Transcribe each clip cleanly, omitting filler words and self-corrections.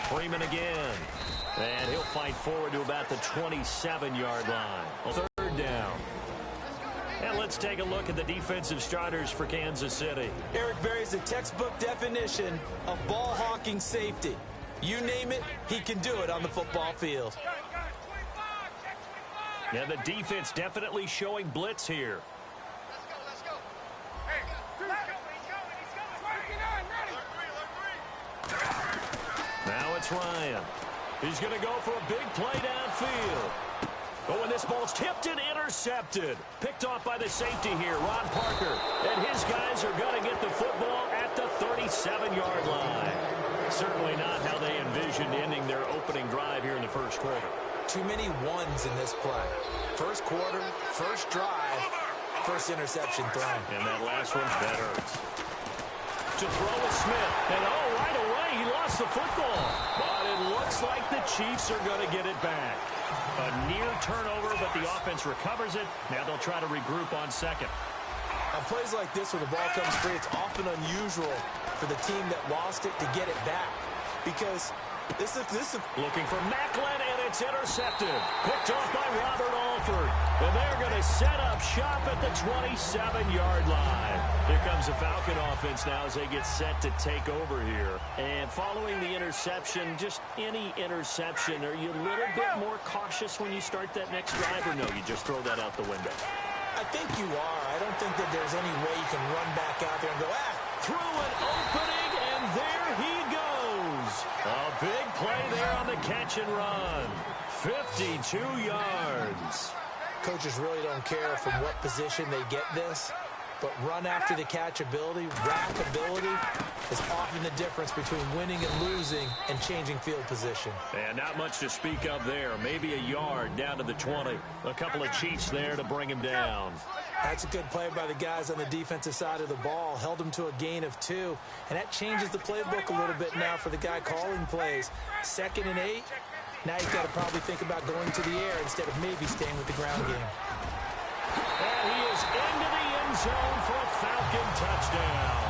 Freeman again. And he'll fight forward to about the 27-yard line. Third down. And let's take a look at the defensive starters for Kansas City. Eric Berry's the textbook definition of ball-hawking safety. You name it, he can do it on the football field. Yeah, the defense definitely showing blitz here. Let's go. Hey, he's coming. Now it's Ryan. He's going to go for a big play downfield. Oh, and this ball's tipped and intercepted. Picked off by the safety here, Ron Parker. And his guys are going to get the football at the 37-yard line. Certainly not how they envisioned ending their opening drive here in the first quarter. Too many ones in this play. First quarter, first drive, first interception thrown. And that last one's better. To throw with Smith. And right away he lost the football. But it looks like the Chiefs are going to get it back. A near turnover, but the offense recovers it. Now they'll try to regroup on second. On plays like this where the ball comes free, it's often unusual for the team that lost it to get it back. Because this is looking for Macklin, and it's intercepted. Picked off by Robert Alford. And they're going to set up shop at the 27-yard line. Here comes the Falcon offense now as they get set to take over here. And following the interception, just any interception, are you a little bit more cautious when you start that next drive, or no, you just throw that out the window? I think you are. I don't think that there's any way you can run back out there and go, through an opening, and there he goes. A big play there on the catch and run. 52 yards. Coaches really don't care from what position they get this, but run after the catch ability, rack ability, is often the difference between winning and losing and changing field position. And not much to speak of there. Maybe a yard down to the 20. A couple of Chiefs there to bring him down. That's a good play by the guys on the defensive side of the ball. Held him to a gain of 2. And that changes the playbook a little bit now for the guy calling plays. 2nd and 8. Now you've got to probably think about going to the air instead of maybe staying with the ground game. And he is into the end zone for a Falcon touchdown.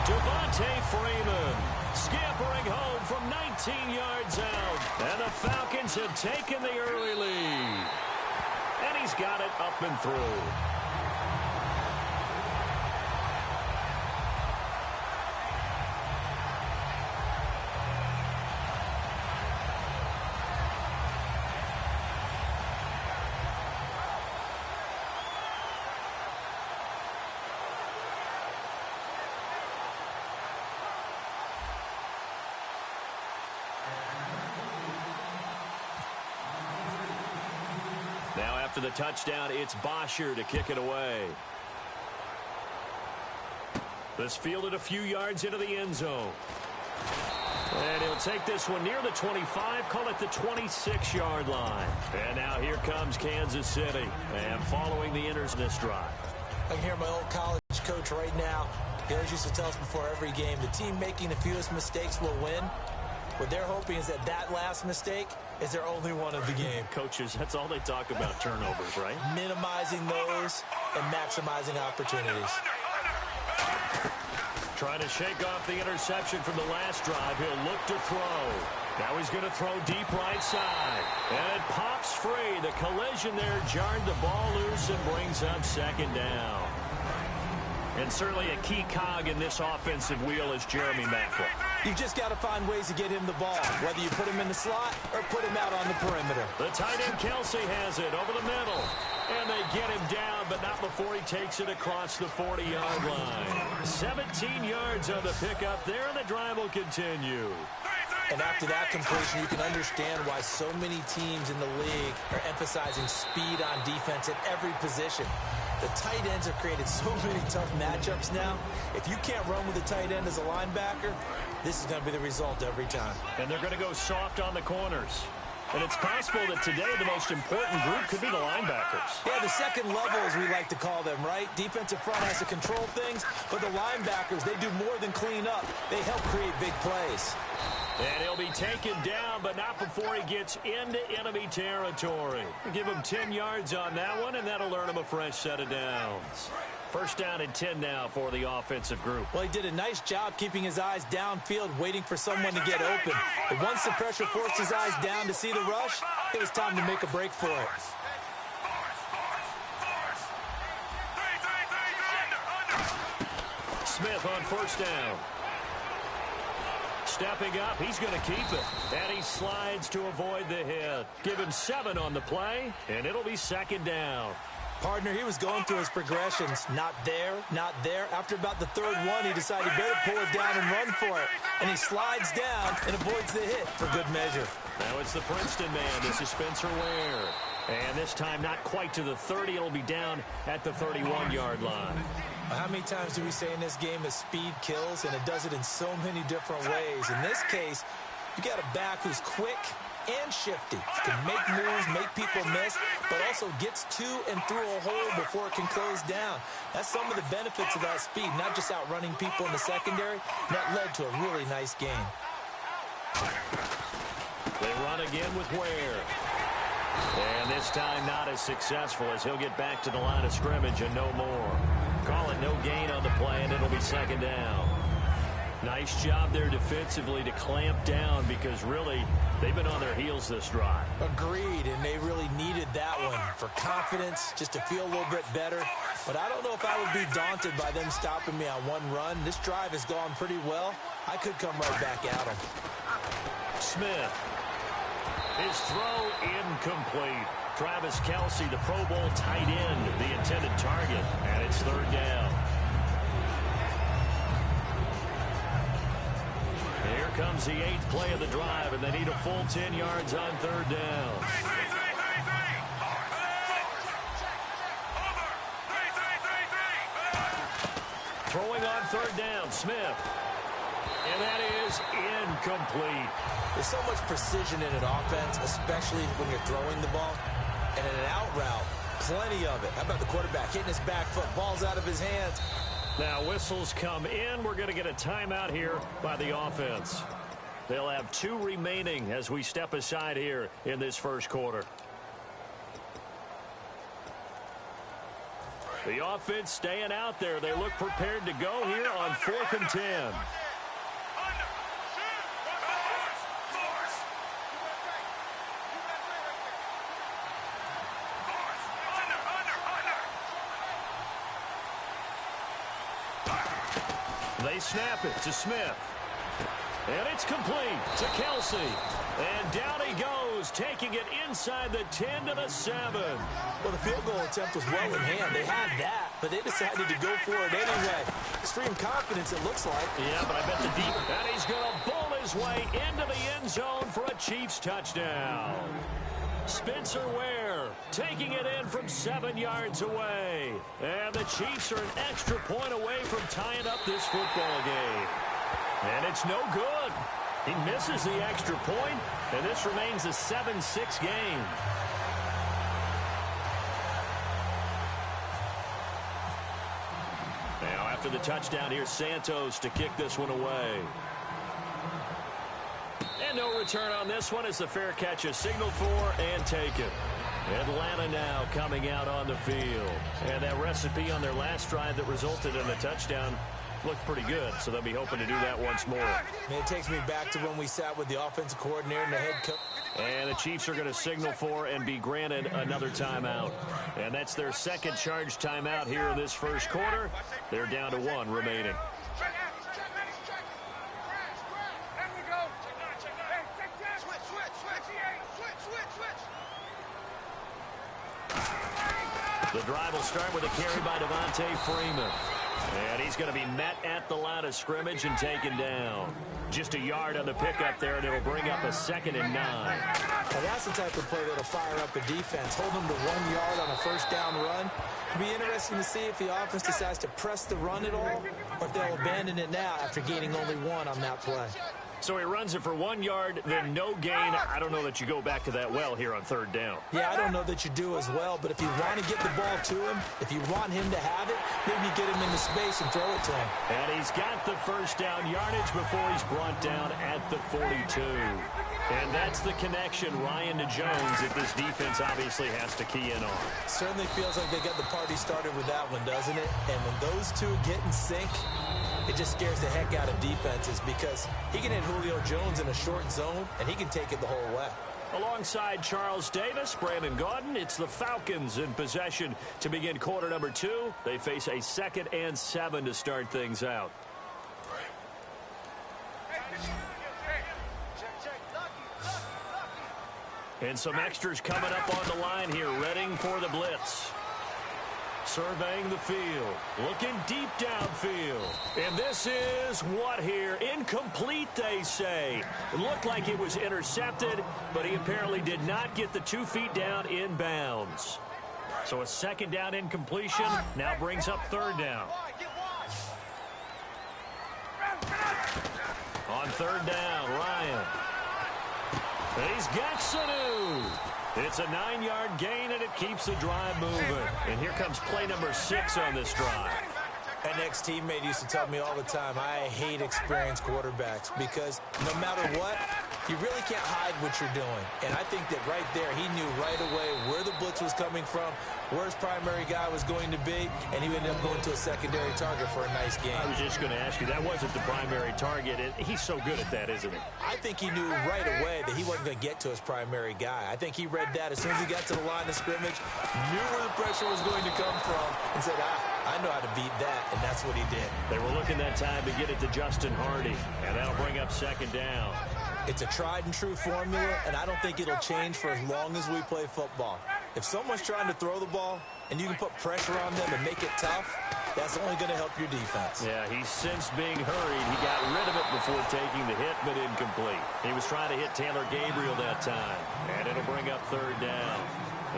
Devontae Freeman scampering home from 19 yards out. And the Falcons have taken the early lead. And he's got it up and through. Now after the touchdown, it's Bosher to kick it away. This fielded a few yards into the end zone. And he'll take this one near the 25, call it the 26-yard line. And now here comes Kansas City. And following the this drive. I can hear my old college coach right now. He always used to tell us before every game, the team making the fewest mistakes will win. What they're hoping is that last mistake is their only one of the game. Coaches, that's all they talk about, turnovers, right? Minimizing those and maximizing opportunities. Trying to shake off the interception from the last drive. He'll look to throw. Now he's going to throw deep right side. And it pops free. The collision there jarred the ball loose and brings up 2nd down. And certainly a key cog in this offensive wheel is Jeremy Macklin. You've just got to find ways to get him the ball, whether you put him in the slot or put him out on the perimeter. The tight end Kelsey has it over the middle. And they get him down, but not before he takes it across the 40-yard line. 17 yards on the pickup there, and the drive will continue. And after that completion, you can understand why so many teams in the league are emphasizing speed on defense at every position. The tight ends have created so many tough matchups now. If you can't run with a tight end as a linebacker, this is going to be the result every time. And they're going to go soft on the corners. And it's possible that today the most important group could be the linebackers. Yeah, the second level, as we like to call them, right? Defensive front has to control things, but the linebackers, they do more than clean up. They help create big plays. And he'll be taken down, but not before he gets into enemy territory. Give him 10 yards on that one, and that'll earn him a fresh set of downs. First down and 10 now for the offensive group. Well, he did a nice job keeping his eyes downfield, waiting for someone to get open. But once the pressure forced his eyes down to see the rush, it was time to make a break for it. Smith on first down. Stepping up, he's going to keep it. And he slides to avoid the hit. Give him 7 on the play, and it'll be second down. Partner, he was going through his progressions. Not there, not there. After about the third one, he decided he better pull it down and run for it. And he slides down and avoids the hit for good measure. Now it's the Princeton man. This is Spencer Ware. And this time not quite to the 30. It'll be down at the 31-yard line. How many times do we say in this game that speed kills, and it does it in so many different ways? In this case, you got a back who's quick and shifty. Can make moves, make people miss, but also gets to and through a hole before it can close down. That's some of the benefits of that speed, not just outrunning people in the secondary. That led to a really nice game. They run again with Ware. And this time not as successful as he'll get back to the line of scrimmage and no more. Call it no gain on the play, and it'll be second down. Nice job there defensively to clamp down because really they've been on their heels this drive. Agreed, and they really needed that one for confidence, just to feel a little bit better. But I don't know if I would be daunted by them stopping me on one run. This drive has gone pretty well. I could come right back at them. Smith. His throw incomplete. Travis Kelce, the Pro Bowl tight end, the intended target, and it's third down. Here comes the 8th play of the drive, and they need a full 10 yards on third down. Throwing on third down, Smith. And that is incomplete. There's so much precision in an offense, especially when you're throwing the ball. And in an out route, plenty of it. How about the quarterback hitting his back foot, ball's out of his hands. Now whistles come in. We're going to get a timeout here by the offense. They'll have 2 remaining as we step aside here in this first quarter. The offense staying out there. They look prepared to go here on 4th and 10. They snap it to Smith. And it's complete to Kelce. And down he goes, taking it inside the 10 to the 7. Well, the field goal attempt was well in hand. They had that, but they decided to go for it anyway. Extreme confidence, it looks like. Yeah, but I bet the deep. And he's going to bowl his way into the end zone for a Chiefs touchdown. Spencer Ware taking it in from 7 yards away. And the Chiefs are an extra point away from tying up this football game. And it's no good. He misses the extra point, and this remains a 7-6 game. Now, after the touchdown, here's Santos to kick this one away. And no return on this one as the fair catch is signaled for and taken. Atlanta now coming out on the field. And that recipe on their last drive that resulted in a touchdown looked pretty good, so they'll be hoping to do that once more. And it takes me back to when we sat with the offensive coordinator and the head coach. And the Chiefs are going to signal for and be granted another timeout. And that's their second charge timeout here in this first quarter. They're down to 1 remaining. The drive will start with a carry by Devontae Freeman. And he's going to be met at the line of scrimmage and taken down. Just a yard on the pickup there, and it'll bring up a 2nd and 9. Now that's the type of play that'll fire up the defense. Hold them to 1 yard on a first down run. It'll be interesting to see if the offense decides to press the run at all, or if they'll abandon it now after gaining only 1 on that play. So he runs it for 1 yard, then no gain. I don't know that you go back to that well here on third down. Yeah, I don't know that you do as well, but if you want to get the ball to him, if you want him to have it, maybe get him into space and throw it to him. And he's got the first down yardage before he's brought down at the 42. And that's the connection, Ryan to Jones, that this defense obviously has to key in on. Certainly feels like they got the party started with that one, doesn't it? And when those two get in sync, it just scares the heck out of defenses because he can hit Julio Jones in a short zone, and he can take it the whole way. Alongside Charles Davis, Brandon Gaudin, it's the Falcons in possession to begin quarter number 2. They face a 2nd and 7 to start things out. And some extras coming up on the line here, readying for the blitz. Surveying the field, looking deep downfield. And this is what here? Incomplete, they say. It looked like it was intercepted, but he apparently did not get the 2 feet down in bounds. So a 2nd down incompletion now brings up 3rd down. On 3rd down, Ryan. He's got Sanu. It's a 9-yard gain, and it keeps the drive moving. And here comes play number 6 on this drive. An ex-teammate used to tell me all the time, I hate experienced quarterbacks because no matter what, you really can't hide what you're doing. And I think that right there, he knew right away where the blitz was coming from, where his primary guy was going to be, and he ended up going to a secondary target for a nice game. I was just going to ask you, that wasn't the primary target. He's so good at that, isn't he? I think he knew right away that he wasn't going to get to his primary guy. I think he read that as soon as he got to the line of scrimmage, knew where the pressure was going to come from, and said, I know how to beat that, and that's what he did. They were looking that time to get it to Justin Hardy, and that'll bring up 2nd down. It's a tried-and-true formula, and I don't think it'll change for as long as we play football. If someone's trying to throw the ball, and you can put pressure on them and make it tough, that's only going to help your defense. Yeah, he's since being hurried. He got rid of it before taking the hit, but incomplete. He was trying to hit Taylor Gabriel that time, and it'll bring up 3rd down.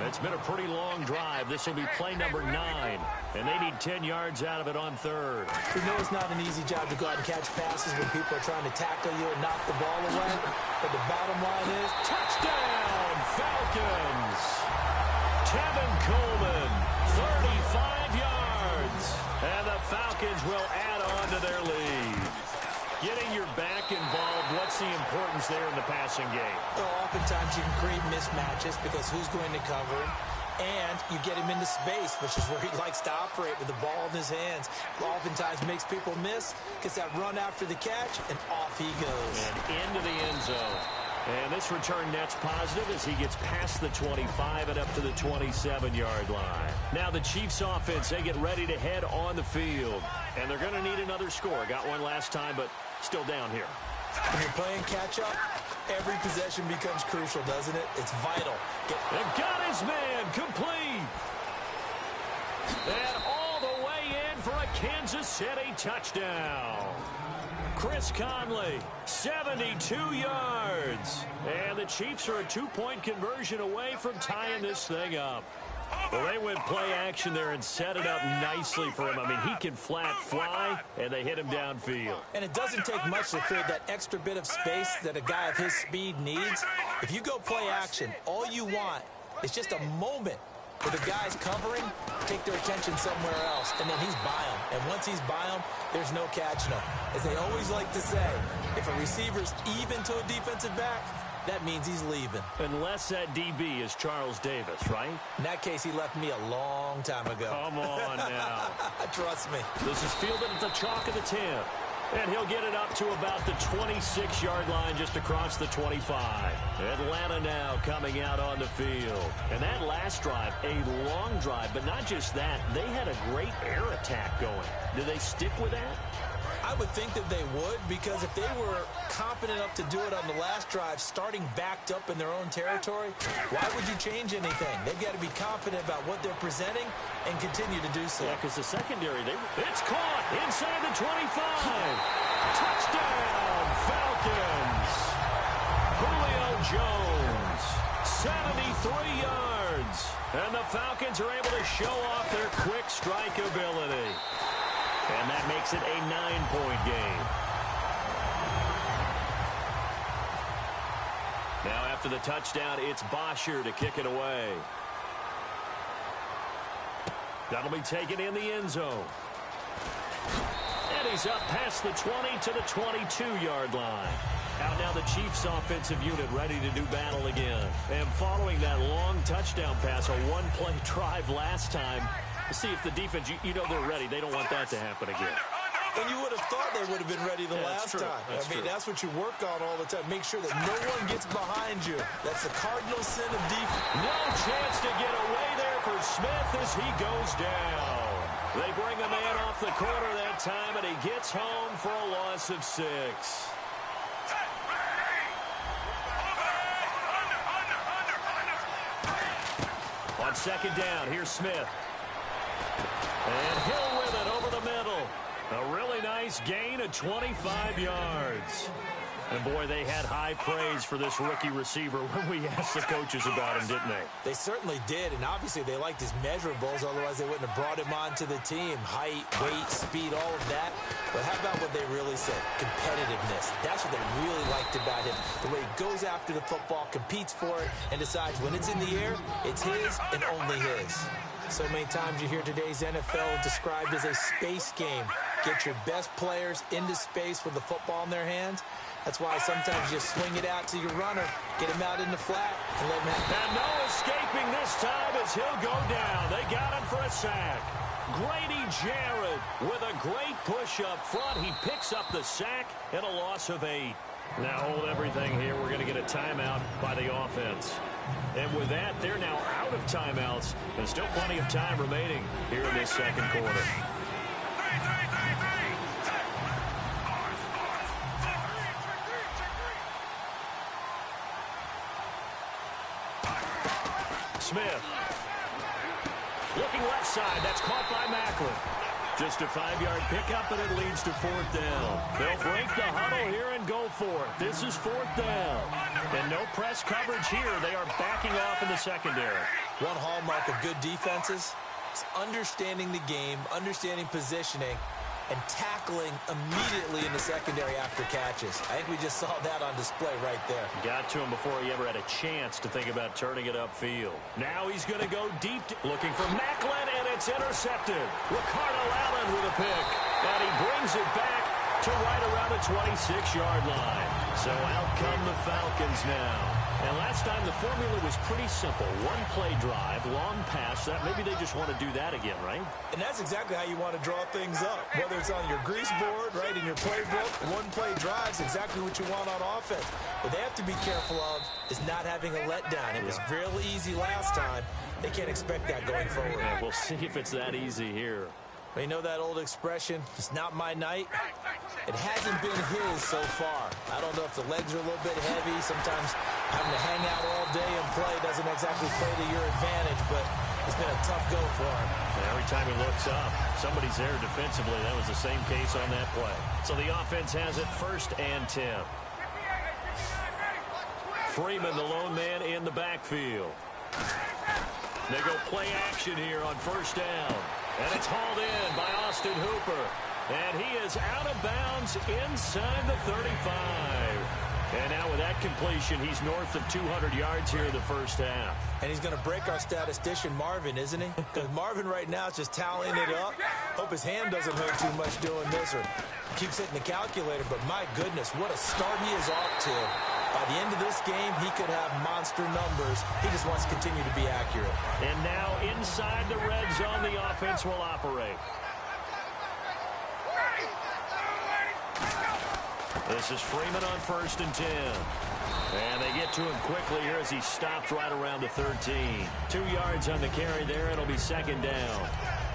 It's been a pretty long drive. This will be play number 9, and they need 10 yards out of it on 3rd. We know it's not an easy job to go out and catch passes when people are trying to tackle you and knock the ball away, but the bottom line is touchdown, Falcons! Tevin Coleman, 35 yards, and the Falcons will add on to their lead. Getting your back involved, what's the importance there in the passing game? Well, oftentimes you can create mismatches because who's going to cover him, and you get him into space, which is where he likes to operate with the ball in his hands. Oftentimes makes people miss, gets that run after the catch, and off he goes. And into the end zone. And this return net's positive as he gets past the 25 and up to the 27-yard line. Now the Chiefs offense, they get ready to head on the field. And they're going to need another score. Got one last time, but still down here. When you're playing catch-up, every possession becomes crucial, doesn't it? It's vital. And got his man complete. And all the way in for a Kansas City touchdown. Chris Conley, 72 yards. And the Chiefs are a 2-point conversion away from tying this thing up. Well, they went play action there and set it up nicely for him. I mean, he can flat fly, and they hit him downfield. And it doesn't take much to create that extra bit of space that a guy of his speed needs. If you go play action, all you want is just a moment where the guy's covering, take their attention somewhere else, and then he's by him. And once he's by him, there's no catching him. As they always like to say, if a receiver's even to a defensive back, that means he's leaving. Unless that DB is Charles Davis, right? In that case, he left me a long time ago. Come on now. Trust me. This is fielded at the chalk of the 10. And he'll get it up to about the 26-yard line just across the 25. Atlanta now coming out on the field. And that last drive, a long drive, but not just that. They had a great air attack going. Do they stick with that? I would think that they would, because if they were confident enough to do it on the last drive, starting backed up in their own territory, why would you change anything? They've got to be confident about what they're presenting and continue to do so. Yeah, because the secondary, it's caught inside the 25. Touchdown, Falcons. Julio Jones, 73 yards. And the Falcons are able to show off their quick strike ability. And that makes it a 9-point game. Now after the touchdown, it's Bosher to kick it away. That'll be taken in the end zone. And he's up past the 20 to the 22-yard line. Out now the Chiefs offensive unit ready to do battle again. And following that long touchdown pass, a one-play drive last time, to see if the defense, you know they're ready. They don't want that to happen again. And you would have thought they would have been ready the last time. That's what you work on all the time. Make sure that no one gets behind you. That's the cardinal sin of defense. No chance to get away there for Smith as he goes down. They bring a man off the corner that time, and he gets home for a loss of 6. On second down, here's Smith. And Hill with it over the middle. A really nice gain of 25 yards. And, boy, they had high praise for this rookie receiver when we asked the coaches about him, didn't they? They certainly did, and obviously they liked his measurables. Otherwise, they wouldn't have brought him onto the team. Height, weight, speed, all of that. But how about what they really said? Competitiveness. That's what they really liked about him. The way he goes after the football, competes for it, and decides when it's in the air, it's his and only his. So many times you hear today's NFL described as a space game. Get your best players into space with the football in their hands. That's why sometimes you swing it out to your runner, get him out in the flat, and let him have it. And no escaping this time as he'll go down. They got him for a sack. Grady Jarrett with a great push up front. He picks up the sack and a loss of 8. Now hold everything here. We're going to get a timeout by the offense. And with that, they're now out of timeouts. There's still plenty of time remaining here in this second quarter. Smith. Looking left side. That's caught by Macklin. Just a 5-yard pickup, and it leads to 4th down. They'll break the huddle here and go for it. This is 4th down. And no press coverage here. They are backing off in the secondary. One hallmark of good defenses is understanding the game, understanding positioning, and tackling immediately in the secondary after catches. I think we just saw that on display right there. Got to him before he ever had a chance to think about turning it upfield. Now he's going to go deep, looking for Macklin, and it's intercepted. Ricardo Allen with a pick, and he brings it back to right around the 26-yard line. So out come the Falcons now. And last time the formula was pretty simple. One-play drive, long pass. That maybe they just want to do that again, right? And that's exactly how you want to draw things up. Whether it's on your grease board, right, in your playbook, one-play drive is exactly what you want on offense. What they have to be careful of is not having a letdown. It was real easy last time. They can't expect that going forward. Yeah, we'll see if it's that easy here. You know that old expression, it's not my night? It hasn't been his so far. I don't know if the legs are a little bit heavy. Sometimes having to hang out all day and play doesn't exactly play to your advantage, but it's been a tough go for him. And every time he looks up, somebody's there defensively. That was the same case on that play. So the offense has it 1st and 10. Freeman, the lone man in the backfield. They go play action here on 1st down. And it's hauled in by Austin Hooper. And he is out of bounds inside the 35. And now with that completion, he's north of 200 yards here in the first half. And he's going to break our statistician, Marvin, isn't he? Because Marvin right now is just tallying it up. Hope his hand doesn't hurt too much doing this or keeps hitting the calculator. But my goodness, what a start he is off to. By the end of this game, he could have monster numbers. He just wants to continue to be accurate. And now inside the red zone, the offense will operate. This is Freeman on 1st and 10. And they get to him quickly here as he stops right around the 13. 2 yards on the carry there. It'll be 2nd down.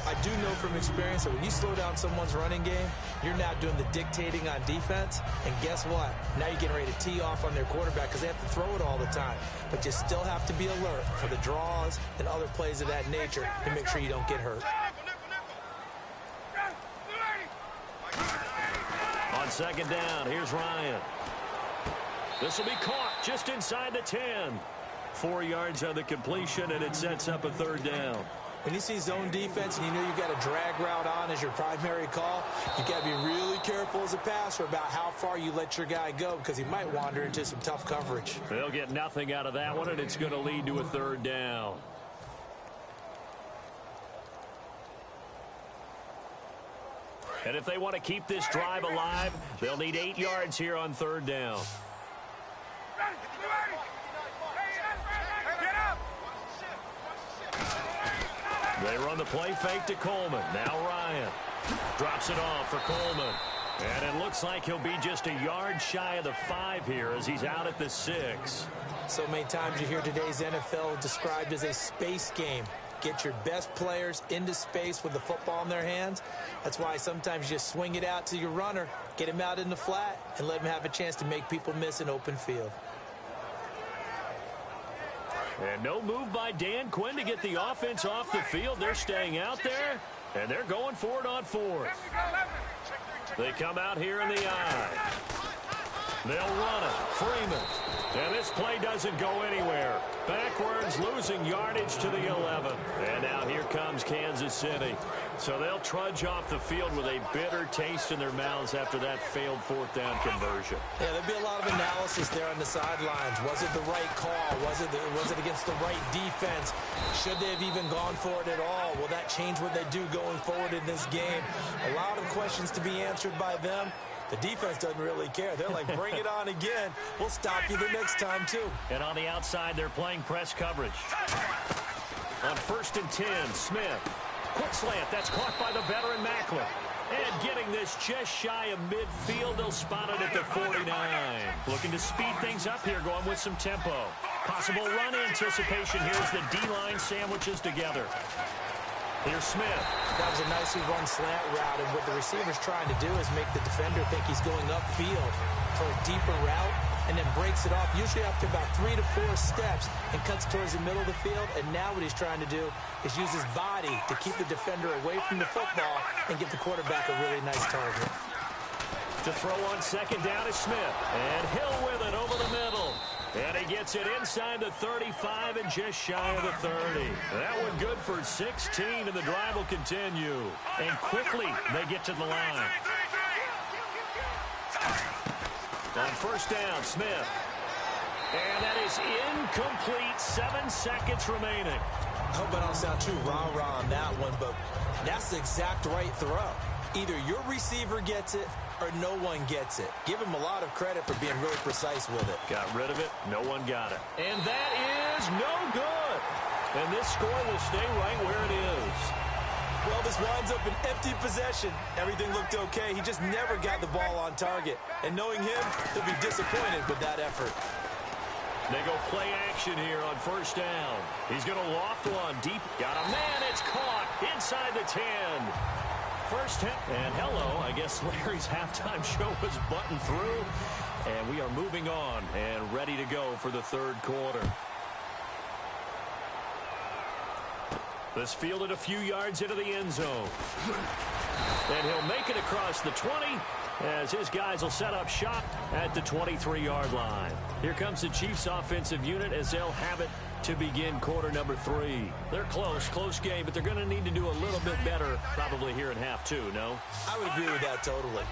I do know from experience that when you slow down someone's running game, you're now doing the dictating on defense. And guess what? Now you're getting ready to tee off on their quarterback because they have to throw it all the time. But you still have to be alert for the draws and other plays of that nature to make sure you don't get hurt. On 2nd down, here's Ryan. This will be caught just inside the 10. 4 yards on the completion, and it sets up a 3rd down. When you see zone defense and you know you've got a drag route on as your primary call, you've got to be really careful as a passer about how far you let your guy go because he might wander into some tough coverage. They'll get nothing out of that one, and it's going to lead to a third down. And if they want to keep this drive alive, they'll need 8 yards here on third down. They run the play fake to Coleman. Now Ryan drops it off for Coleman. And it looks like he'll be just a yard shy of the 5 here as he's out at the 6. So many times you hear today's NFL described as a space game. Get your best players into space with the football in their hands. That's why sometimes you just swing it out to your runner, get him out in the flat, and let him have a chance to make people miss an open field. And no move by Dan Quinn to get the offense off the field. They're staying out there, and they're going for it on 4th. They come out here in the I. They'll run it. Freeman. And this play doesn't go anywhere. Backwards, losing yardage to the 11. And now here comes Kansas City. So they'll trudge off the field with a bitter taste in their mouths after that failed 4th down conversion. Yeah, there'll be a lot of analysis there on the sidelines. Was it the right call? Was it against the right defense? Should they have even gone for it at all? Will that change what they do going forward in this game? A lot of questions to be answered by them. The defense doesn't really care. They're like, bring it on again. We'll stop you the next time, too. And on the outside, they're playing press coverage. On 1st and 10, Smith. Quick slant. That's caught by the veteran Macklin. And getting this just shy of midfield. They'll spot it at the 49. Looking to speed things up here, going with some tempo. Possible run anticipation here as the D-line sandwiches together. Here's Smith. That was a nicely run slant route, and what the receiver's trying to do is make the defender think he's going upfield for a deeper route, and then breaks it off, usually after about 3 to 4 steps, and cuts towards the middle of the field. And now what he's trying to do is use his body to keep the defender away from the football and give the quarterback a really nice target. To throw on 2nd down is Smith, and Hill with it over the middle. And he gets it inside the 35 and just shy of the 30. That one good for 16, and the drive will continue. And quickly, they get to the line. On 1st down, Smith. And that is incomplete. 7 seconds remaining. I hope I don't sound too rah-rah on that one, but that's the exact right throw. Either your receiver gets it or no one gets it. Give him a lot of credit for being really precise with it. Got rid of it. No one got it. And that is no good. And this score will stay right where it is. Well, this winds up an empty possession. Everything looked okay. He just never got the ball on target. And knowing him, he'll be disappointed with that effort. They go play action here on 1st down. He's going to loft one deep. Got a man. It's caught inside the 10. First hit, and hello, I guess Larry's halftime show was buttoned through, and we are moving on and ready to go for the 3rd quarter. This fielded a few yards into the end zone. And he'll make it across the 20 as his guys will set up shop at the 23-yard line. Here comes the Chiefs offensive unit as they'll have it to begin quarter number 3. They're close game, but they're going to need to do a little bit better probably here in half 2, no? I would agree with that totally.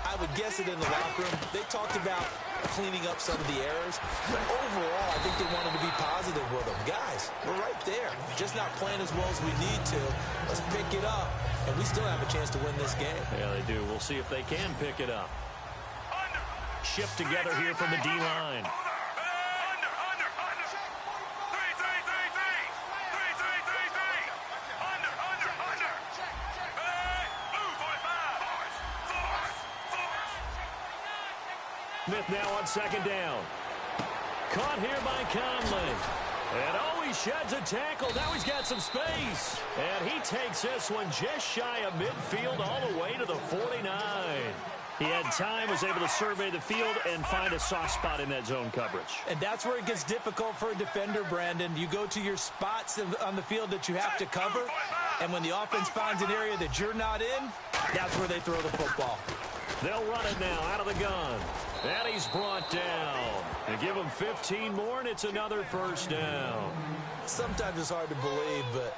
I would guess it in the locker room. They talked about cleaning up some of the errors, but overall, I think they wanted to be positive with them. Guys, we're right there. Just not playing as well as we need to. Let's pick it up, and we still have a chance to win this game. Yeah, they do. We'll see if they can pick it up. Shift together here from the D-line. Smith now on 2nd down. Caught here by Conley. And oh, he sheds a tackle. Now he's got some space. And he takes this one just shy of midfield all the way to the 49. He had time, was able to survey the field and find a soft spot in that zone coverage. And that's where it gets difficult for a defender, Brandon. You go to your spots on the field that you have to cover, and when the offense finds an area that you're not in, that's where they throw the football. They'll run it now out of the gun. And he's brought down. And give him 15 more, and it's another 1st down. Sometimes it's hard to believe, but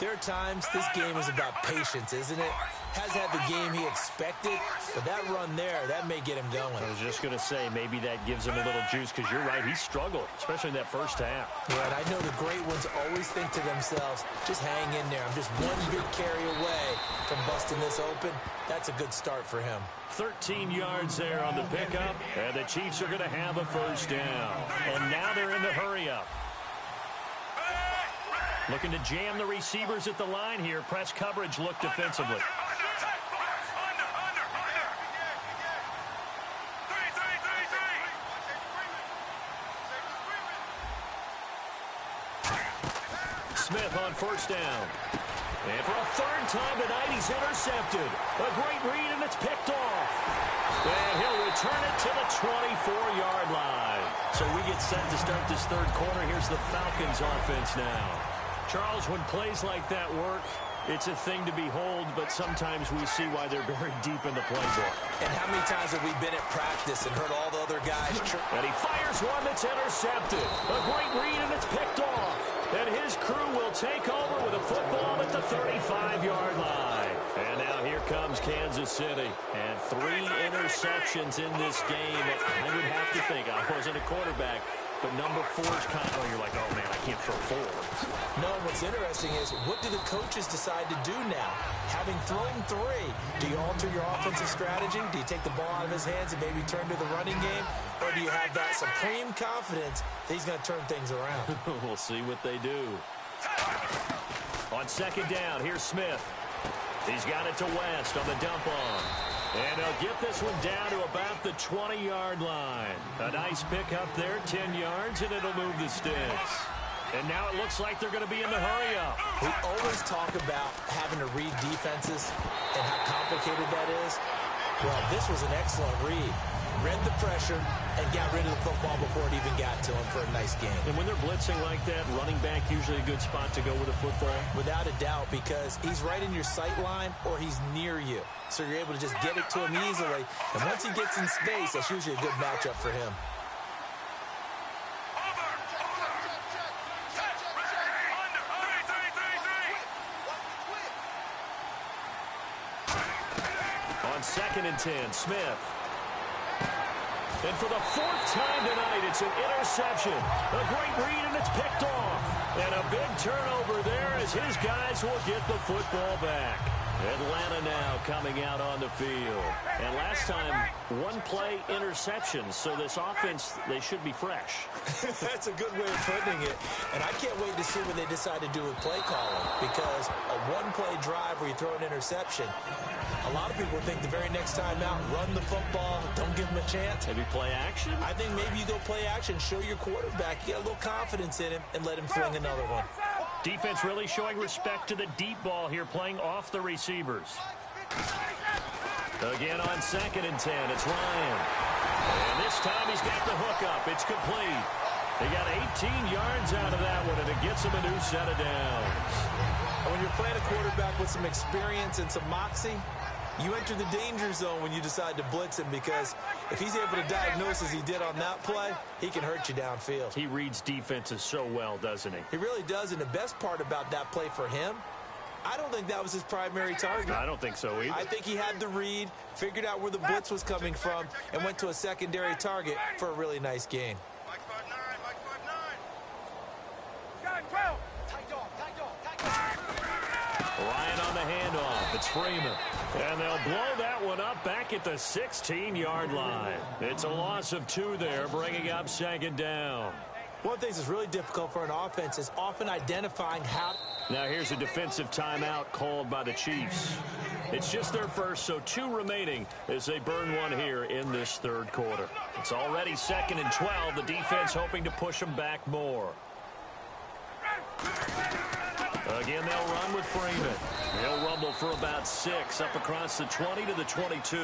There are times this game is about patience, isn't it? Hasn't had the game he expected, but that run there, that may get him going. I was just going to say, maybe that gives him a little juice, because you're right, he struggled, especially in that first half. Yeah, and I know the great ones always think to themselves, just hang in there. I'm just one big carry away from busting this open. That's a good start for him. 13 yards there on the pickup, and the Chiefs are going to have a first down. And now they're in the hurry-up. Looking to jam the receivers at the line here. Press coverage look defensively. Smith on first down. And for a third time tonight, he's intercepted. A great read, and it's picked off. And he'll return it to the 24-yard line. So we get set to start this third quarter. Here's the Falcons offense now. Charles, when plays like that work, it's a thing to behold, but sometimes we see why they're very deep in the playbook. And how many times have we been at practice and heard all the other guys? And he fires one that's intercepted. A great read, and it's picked off. And his crew will take over with a football at the 35-yard line. And now here comes Kansas City. And 3 interceptions in this game. I would have to think, I wasn't a quarterback, but number 4 is kind of, you're like, oh, man, I can't throw 4. No, what's interesting is, what do the coaches decide to do now? Having thrown 3, do you alter your offensive strategy? Do you take the ball out of his hands and maybe turn to the running game? Or do you have that supreme confidence that he's going to turn things around? We'll see what they do. On second down, here's Smith. He's got it to West on the dump on. And he'll get this one down to about the 20-yard line. A nice pickup there, 10 yards, and it'll move the sticks. And now it looks like they're going to be in the hurry-up. We always talk about having to read defenses and how complicated that is. Well, this was an excellent read. Read the pressure and got rid of the football before it even got to him for a nice game. And when they're blitzing like that, running back usually a good spot to go with a football? Without a doubt, because he's right in your sight line or he's near you. So you're able to just get it to him easily. And once he gets in space, that's usually a good matchup for him. On 2nd and 10, Smith. And for the 4th time tonight, it's an interception. A great read, and it's picked off. And a big turnover there as his guys will get the football back. Atlanta now coming out on the field. And last time, 1-play interceptions. So this offense, they should be fresh. That's a good way of putting it. And I can't wait to see what they decide to do with play calling. Because a 1-play drive where you throw an interception, a lot of people think the very next time out, run the football, don't give them a chance. Maybe play action? I think maybe you go play action, show your quarterback, you get a little confidence in him, and let him fling another one. Defense really showing respect to the deep ball here, playing off the receivers. Again on 2nd and 10, it's Ryan. And this time he's got the hook up. It's complete. They got 18 yards out of that one, and it gets him a new set of downs. When you're playing a quarterback with some experience and some moxie, you enter the danger zone when you decide to blitz him, because if he's able to diagnose as he did on that play, he can hurt you downfield. He reads defenses so well, doesn't he? He really does, and the best part about that play for him, I don't think that was his primary target. I don't think so either. I think he had the read, figured out where the blitz was coming from, and went to a secondary target for a really nice gain. Mike 5'9", Mike 5'9". Got 12. Tight dog, tight dog, tight dog. Ryan on the handoff. It's Freeman. And they'll blow that one up back at the 16-yard line. It's a loss of 2 there, bringing up 2nd down. One of the things that's really difficult for an offense is often identifying how... Now here's a defensive timeout called by the Chiefs. It's just their first, so 2 remaining as they burn one here in this third quarter. It's already 2nd and 12. The defense hoping to push them back more. Again, they'll run with Freeman. They'll rumble for about 6 up across the 20 to the 22.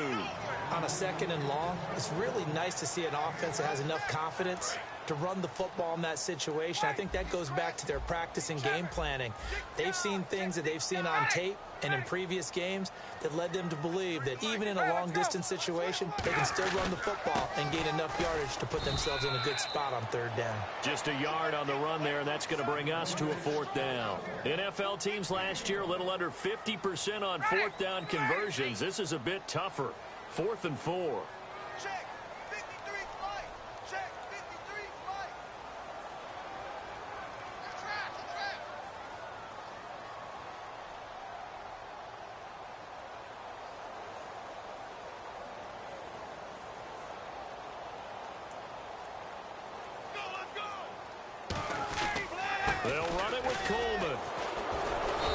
On a 2nd and long, it's really nice to see an offense that has enough confidence to run the football in that situation. I think that goes back to their practice and game planning. They've seen things that they've seen on tape and in previous games that led them to believe that even in a long-distance situation, they can still run the football and gain enough yardage to put themselves in a good spot on third down. Just a yard on the run there, and that's going to bring us to a fourth down. NFL teams last year, a little under 50% on fourth down conversions. This is a bit tougher. 4th and 4. Check. 53 flight. Check. 53 flight. It's trash. It's trash. They'll run it with Coleman.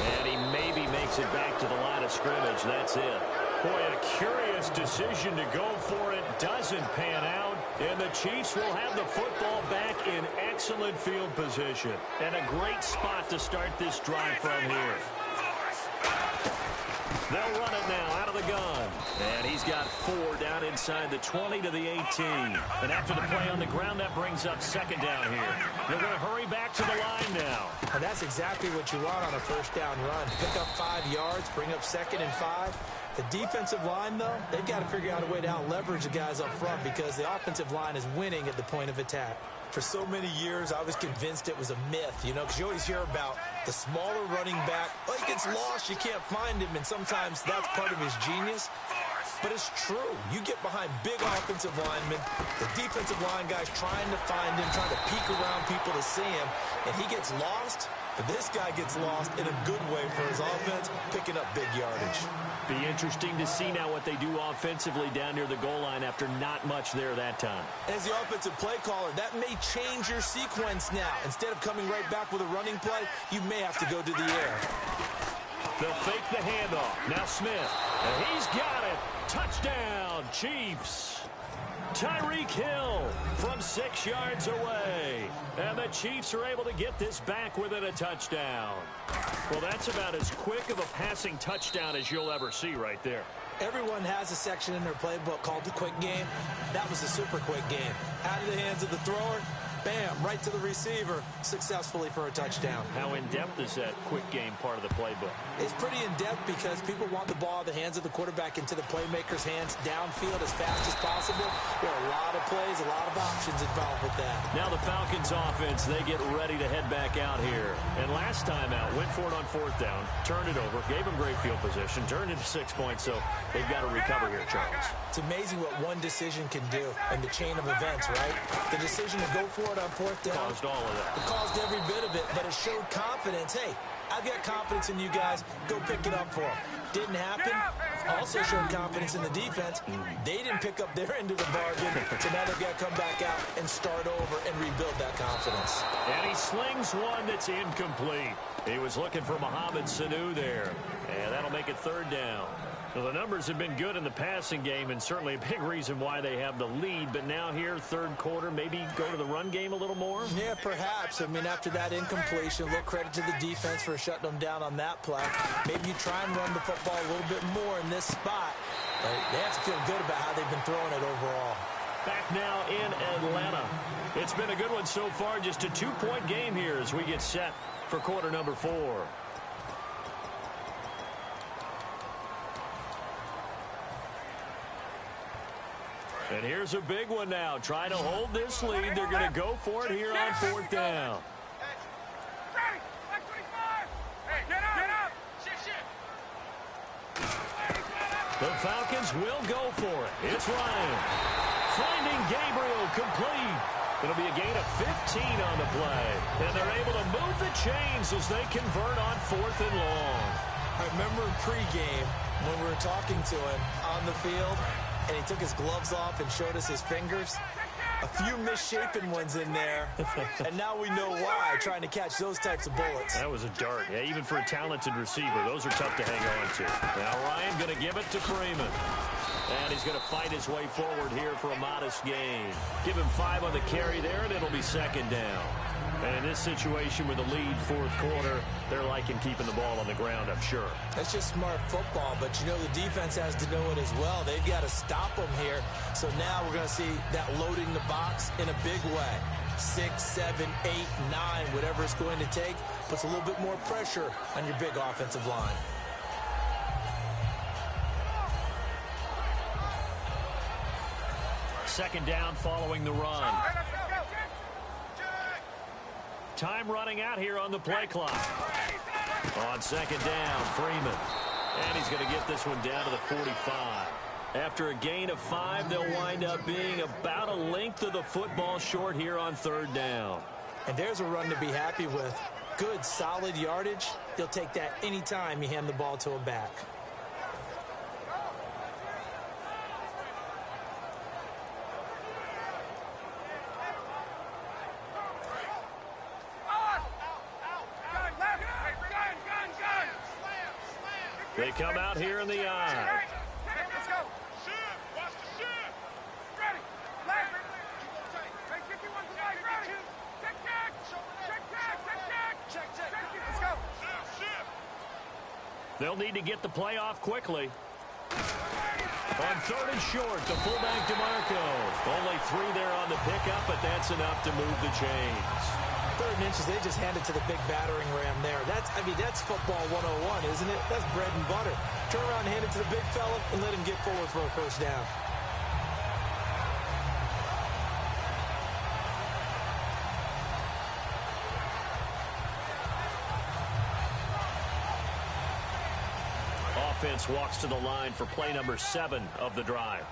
And he maybe makes it back to the line of scrimmage. That's it. Boy, a curious decision to go for it. Doesn't pan out. And the Chiefs will have the football back in excellent field position. And a great spot to start this drive from here. They'll run it now out of the gun. And he's got 4 down inside the 20 to the 18. And after the play on the ground, that brings up 2nd down here. They're going to hurry back to the line now. And that's exactly what you want on a first down run. Pick up 5 yards, bring up 2nd and 5. The defensive line, though, they've got to figure out a way to out-leverage the guys up front because the offensive line is winning at the point of attack. For so many years, I was convinced it was a myth, because you always hear about the smaller running back. Oh, he gets lost, you can't find him, and sometimes that's part of his genius. But it's true. You get behind big offensive linemen, the defensive line guy's trying to find him, trying to peek around people to see him, and he gets lost. But this guy gets lost in a good way for his offense, picking up big yardage. Be interesting to see now what they do offensively down near the goal line after not much there that time. As the offensive play caller, that may change your sequence now. Instead of coming right back with a running play, you may have to go to the air. They'll fake the handoff. Now Smith. And he's got it. Touchdown, Chiefs. Tyreek Hill from 6 yards away. And the Chiefs are able to get this back within a touchdown. Well, that's about as quick of a passing touchdown as you'll ever see right there. Everyone has a section in their playbook called the quick game. That was a super quick game. Out of the hands of the thrower, bam, right to the receiver, successfully for a touchdown. How in-depth is that quick game part of the playbook? It's pretty in-depth because people want the ball out of the hands of the quarterback into the playmaker's hands downfield as fast as possible. There are a lot of plays, a lot of options involved with that. Now the Falcons offense, they get ready to head back out here. And last time out, went for it on 4th down, turned it over, gave them great field position, turned it to 6 points, so they've got to recover here, Charles. It's amazing what one decision can do in the chain of events, right? The decision to go for it on 4th down. Caused all of that. It caused every bit of it, but it showed confidence. Hey, I've got confidence in you guys. Go pick it up for them. Didn't happen. Also showed confidence in the defense. They didn't pick up their end of the bargain, so now they've got to come back out and start over and rebuild that confidence. And he slings one that's incomplete. He was looking for Mohamed Sanu there, and that'll make it 3rd down. Well, the numbers have been good in the passing game and certainly a big reason why they have the lead. But now here, 3rd quarter, maybe go to the run game a little more? Yeah, perhaps. I mean, after that incompletion, a little credit to the defense for shutting them down on that play. Maybe you try and run the football a little bit more in this spot. But they have to feel good about how they've been throwing it overall. Back now in Atlanta. It's been a good one so far. Just a 2-point game here as we get set for quarter number 4. And here's a big one now. Trying to hold this lead. They're going to go for it here on 4th down. The Falcons will go for it. It's Ryan. Finding Gabriel complete. It'll be a gain of 15 on the play. And they're able to move the chains as they convert on 4th and long. I remember in pregame when we were talking to him on the field, and he took his gloves off and showed us his fingers. A few misshapen ones in there, and now we know why, trying to catch those types of bullets. That was a dart. Yeah, even for a talented receiver, those are tough to hang on to. Now Ryan going to give it to Freeman. And he's going to fight his way forward here for a modest gain. Give him 5 on the carry there, and it'll be 2nd down. And in this situation with the lead 4th quarter, they're liking keeping the ball on the ground, I'm sure. That's just smart football, but you know the defense has to know it as well. They've got to stop them here. So now we're going to see that loading the box in a big way. 6, 7, 8, 9, whatever it's going to take, puts a little bit more pressure on your big offensive line. Second down following the run. Time running out here on the play clock. On second down, Freeman. And he's going to get this one down to the 45. After a gain of 5, they'll wind up being about a length of the football short here on third down. And there's a run to be happy with. Good, solid yardage. You'll take that anytime you hand the ball to a back. They come out here in the eye. Let's go. Watch the shift. Ready. Left. Hey, 51 tonight. Ready. Check. Let's go. Shift. They'll need to get the play off quickly. On third and short, the fullback DeMarco. Only 3 there on the pickup, but that's enough to move the chains. Third and inches, they just handed to the big battering ram there. That's football 101, isn't it? That's bread and butter. Turn around and hand it to the big fella and let him get forward for a first down. Offense walks to the line for play number 7 of the drive.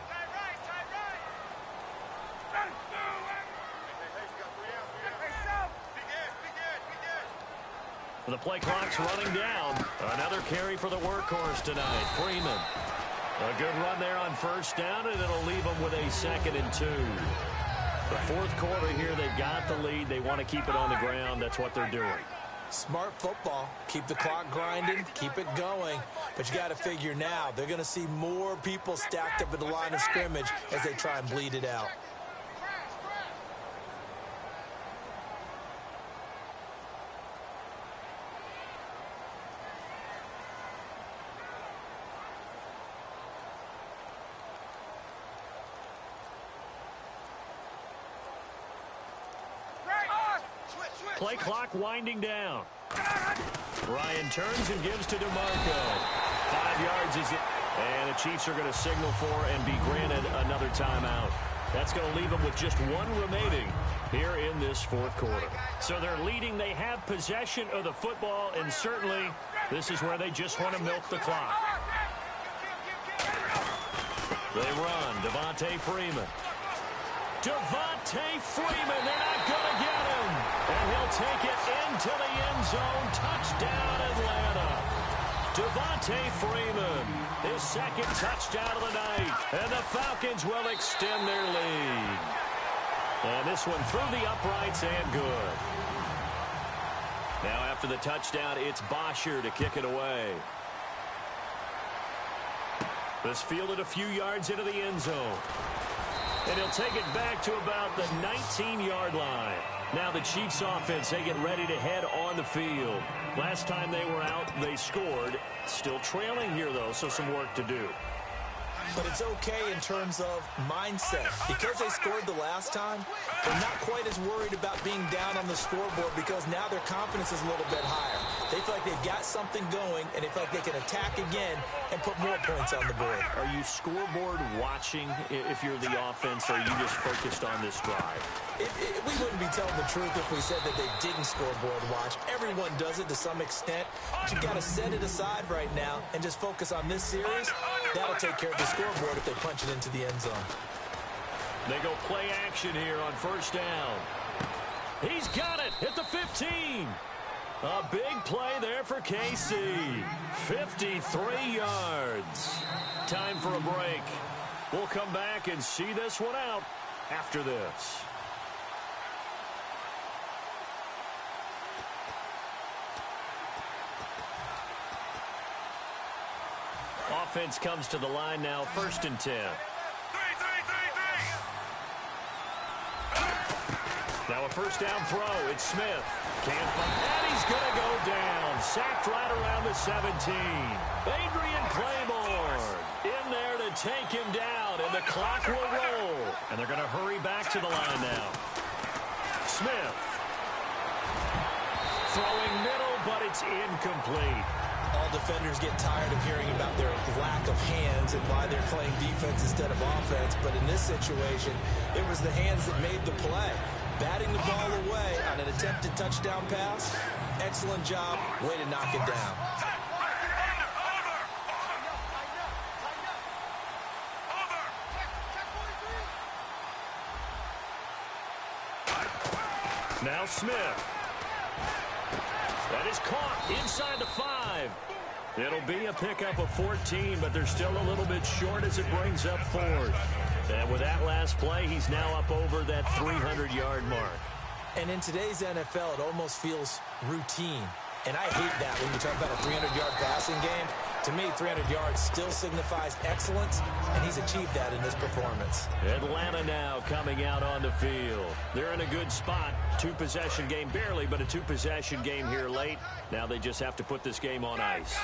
The play clock's running down. Another carry for the workhorse tonight, Freeman. A good run there on first down, and it'll leave them with a 2nd and 2. The fourth quarter here, they've got the lead. They want to keep it on the ground. That's what they're doing. Smart football. Keep the clock grinding. Keep it going. But you got to figure now, they're going to see more people stacked up at the line of scrimmage as they try and bleed it out. Play clock winding down. Ryan turns and gives to DeMarco. 5 yards is it. And the Chiefs are going to signal for and be granted another timeout. That's going to leave them with just 1 remaining here in this fourth quarter. So they're leading. They have possession of the football, and certainly this is where they just want to milk the clock. They run. Devontae Freeman. Devontae Freeman, they're not going to get him. And he'll take it into the end zone. Touchdown, Atlanta. Devontae Freeman, his 2nd touchdown of the night. And the Falcons will extend their lead. And this one through the uprights and good. Now after the touchdown, it's Bosher to kick it away. This fielded a few yards into the end zone. And he'll take it back to about the 19-yard line. Now the Chiefs offense, they get ready to head on the field. Last time they were out, they scored. Still trailing here, though, so some work to do. But it's okay in terms of mindset. Because they scored the last time, they're not quite as worried about being down on the scoreboard because now their confidence is a little bit higher. They feel like they've got something going, and they feel like they can attack again and put more points on the board. Are you scoreboard watching if you're the offense, or are you just focused on this drive? We wouldn't be telling the truth if we said that they didn't scoreboard watch. Everyone does it to some extent. But you've got to set it aside right now and just focus on this series. That'll take care of the scoreboard if they punch it into the end zone. They go play action here on first down. He's got it at the 15. A big play there for KC. 53 yards. Time for a break. We'll come back and see this one out after this. Offense comes to the line now, 1st and 10. Now a first down throw. It's Smith. Can't find. And he's going to go down. Sacked right around the 17. Adrian Claiborne in there to take him down, and the clock will roll. And they're going to hurry back to the line now. Smith. Throwing middle, but it's incomplete. All defenders get tired of hearing about their lack of hands and why they're playing defense instead of offense. But in this situation, it was the hands that made the play. Batting the ball away on an attempted touchdown pass. Excellent job. Way to knock it down. Now Smith. That is caught inside the 5. It'll be a pickup of 14, but they're still a little bit short as it brings up 4th. And with that last play, he's now up over that 300-yard mark. And in today's NFL, it almost feels routine. And I hate that when you talk about a 300-yard passing game. To me, 300 yards still signifies excellence, and he's achieved that in this performance. Atlanta now coming out on the field. They're in a good spot. 2-possession game, barely, but a 2-possession game here late. Now they just have to put this game on ice.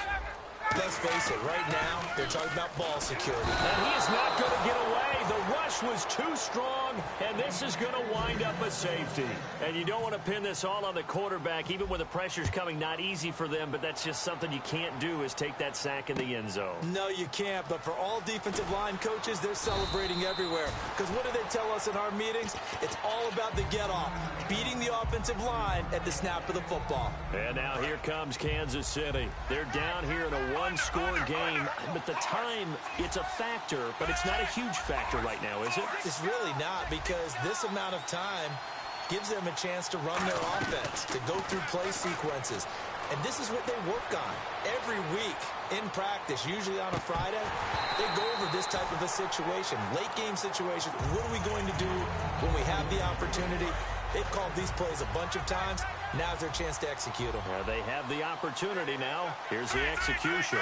Let's face it, right now, they're talking about ball security. And he is not going to get away. The rush was too strong, and this is going to wind up a safety. And you don't want to pin this all on the quarterback, even when the pressure's coming. Not easy for them, but that's just something you can't do, is take that sack in the end zone. No, you can't, but for all defensive line coaches, they're celebrating everywhere. Because what do they tell us in our meetings? It's all about the get-off, beating the offensive line at the snap of the football. And now here comes Kansas City. They're down here in a one-score game, but the time, it's a factor, but it's not a huge factor right now, is it? It's really not, because this amount of time gives them a chance to run their offense, to go through play sequences. And this is what they work on every week in practice, usually on a Friday. They go over this type of a situation, late game situation. What are we going to do when we have the opportunity? They've called these plays a bunch of times. Now's their chance to execute them. Yeah, they have the opportunity now. Here's the execution.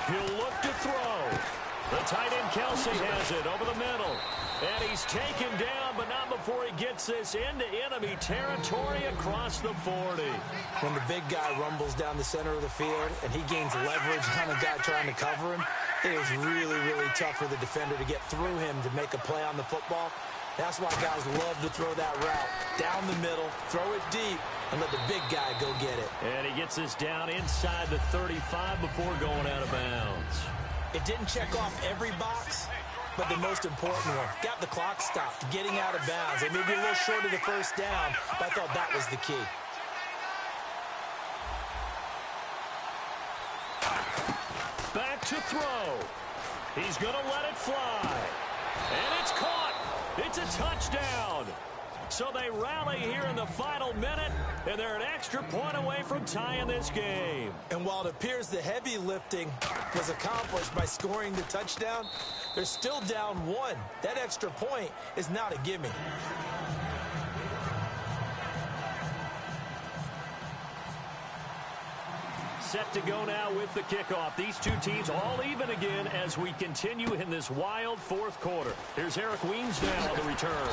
He'll look to throw. The tight end Kelsey has it over the middle. And he's taken down, but not before he gets this into enemy territory across the 40. When the big guy rumbles down the center of the field and he gains leverage on a guy trying to cover him, it is really, really tough for the defender to get through him to make a play on the football. That's why guys love to throw that route down the middle, throw it deep, and let the big guy go get it. And he gets this down inside the 35 before going out of bounds. It didn't check off every box, but the most important one, got the clock stopped, getting out of bounds. They may be a little short of the first down, but I thought that was the key. Back to throw. He's going to let it fly. And it's caught. It's a touchdown. So they rally here in the final minute, and they're an extra point away from tying this game. And while it appears the heavy lifting was accomplished by scoring the touchdown, they're still down 1. That extra point is not a gimme. Set to go now with the kickoff. These two teams all even again as we continue in this wild fourth quarter. Here's Eric Weems now on the return.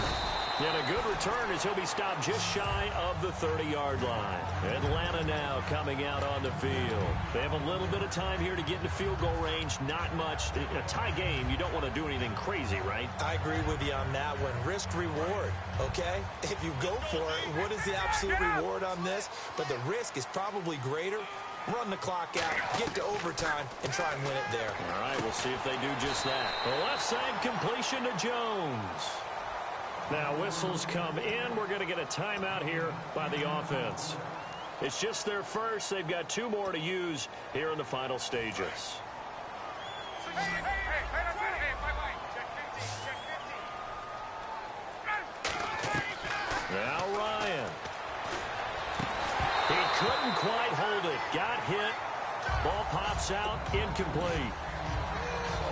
And a good return as he'll be stopped just shy of the 30-yard line. Atlanta now coming out on the field. They have a little bit of time here to get into field goal range. Not much. In a tie game, you don't want to do anything crazy, right? I agree with you on that one. Risk-reward, okay? If you go for it, what is the absolute reward on this? But the risk is probably greater. Run the clock out, get to overtime, and try and win it there. All right, we'll see if they do just that. The left side completion to Jones. Now whistles come in. We're going to get a timeout here by the offense. It's just their first. They've got 2 more to use here in the final stages. Now Ryan. He couldn't quite hold it. Got hit. Ball pops out. Incomplete.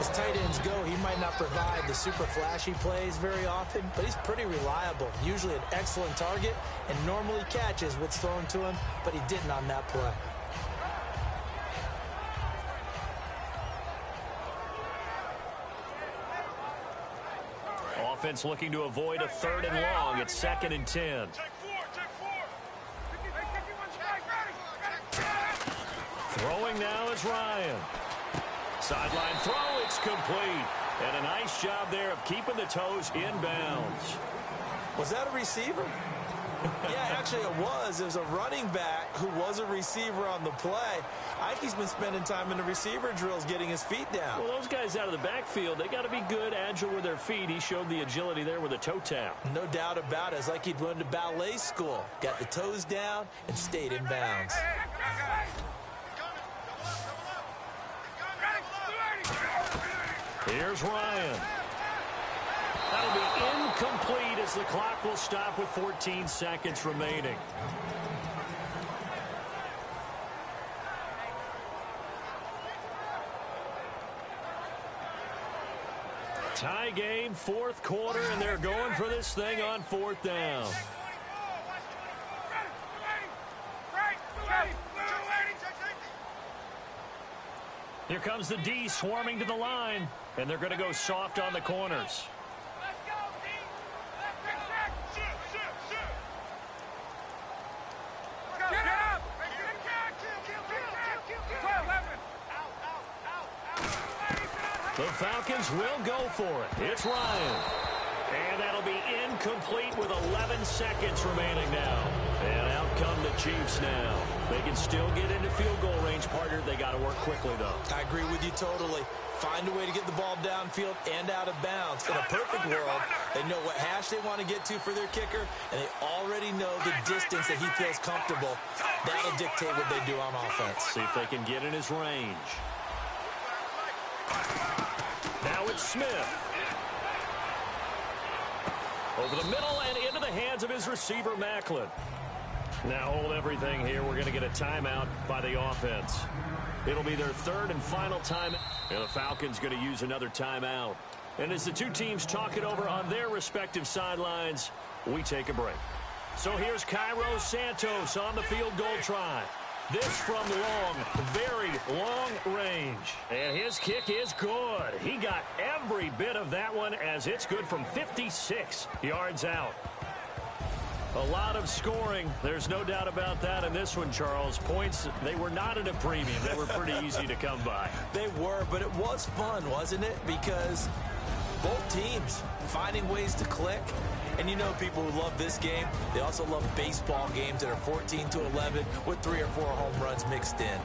As tight ends go, he might not provide the super flashy plays very often, but he's pretty reliable. Usually an excellent target and normally catches what's thrown to him, but he didn't on that play. Offense looking to avoid a 3rd and long. It's 2nd and 10. Throwing now is Ryan. Sideline throw, it's complete. And a nice job there of keeping the toes in bounds. Was that a receiver? Yeah, actually it was. It was a running back who was a receiver on the play. I think he's been spending time in the receiver drills getting his feet down. Well, those guys out of the backfield, they got to be good, agile with their feet. He showed the agility there with a toe tap. No doubt about it. It's like he'd learned to ballet school. Got the toes down and stayed in bounds. Here's Ryan. That'll be incomplete as the clock will stop with 14 seconds remaining. Tie game, fourth quarter, and they're going for this thing on fourth down. Here comes the D swarming to the line, and they're going to go soft on the corners. The Falcons will go for it. It's Ryan. And that'll be incomplete with 11 seconds remaining now. And out come the Chiefs now. They can still get into field goal range, partner. They got to work quickly, though. I agree with you totally. Find a way to get the ball downfield and out of bounds. In a perfect world, they know what hash they want to get to for their kicker, and they already know the distance that he feels comfortable. That'll dictate what they do on offense. See if they can get in his range. Now it's Smith. Over the middle and into the hands of his receiver, Macklin. Now hold everything here. We're going to get a timeout by the offense. It'll be their third and final time. And the Falcons going to use another timeout. And as the two teams talk it over on their respective sidelines, we take a break. So here's Cairo Santos on the field goal try. This from long, very long range. And his kick is good. He got every bit of that one as it's good from 56 yards out. A lot of scoring. There's no doubt about that in this one, Charles. Points, they were not at a premium. They were pretty easy to come by. They were, but it was fun, wasn't it? Because both teams finding ways to click. And you know people who love this game, they also love baseball games that are 14-11 with 3 or 4 home runs mixed in.